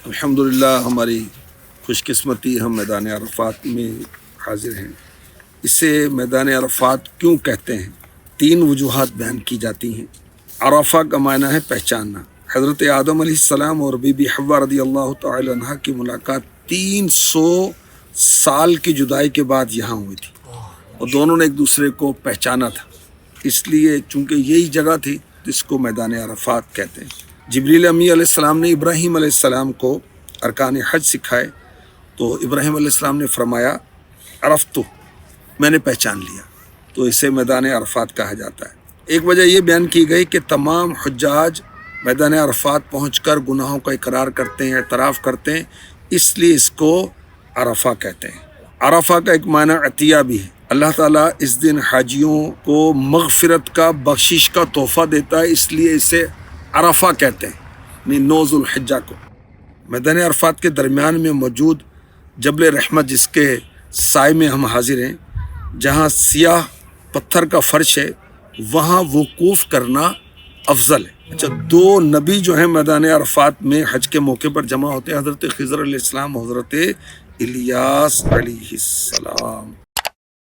الحمدللہ ہماری خوش قسمتی ہم میدان عرفات میں حاضر ہیں۔ اسے میدان عرفات کیوں کہتے ہیں؟ 3 وجوہات بیان کی جاتی ہیں۔ عرفہ کا معنی ہے پہچاننا۔ حضرت آدم علیہ السلام اور بی بی حوا رضی اللہ تعالی عنہ کی ملاقات 300 سال کی جدائی کے بعد یہاں ہوئی تھی اور دونوں نے ایک دوسرے کو پہچانا تھا، اس لیے چونکہ یہی جگہ تھی جس کو میدان عرفات کہتے ہیں۔ جبریل امی علیہ السلام نے ابراہیم علیہ السلام کو ارکان حج سکھائے تو ابراہیم علیہ السلام نے فرمایا عرفتو، میں نے پہچان لیا، تو اسے میدان عرفات کہا جاتا ہے۔ ایک وجہ یہ بیان کی گئی کہ تمام حجاج میدان عرفات پہنچ کر گناہوں کا اقرار کرتے ہیں، اعتراف کرتے ہیں، اس لیے اس کو عرفہ کہتے ہیں۔ عرفہ کا ایک معنی عطیہ بھی ہے۔ اللہ تعالیٰ اس دن حاجیوں کو مغفرت کا، بخشش کا تحفہ دیتا ہے، اس لیے اسے عرفہ کہتے ہیں، یعنی 9 ذو الحجہ کو۔ میدان عرفات کے درمیان میں موجود جبل رحمت، جس کے سائے میں ہم حاضر ہیں، جہاں سیاہ پتھر کا فرش ہے، وہاں وقوف کرنا افضل ہے۔ اچھا، 2 نبی جو ہیں میدان عرفات میں حج کے موقع پر جمع ہوتے ہیں، حضرت خضر علیہ السلام، حضرت الیاس علیہ السلام۔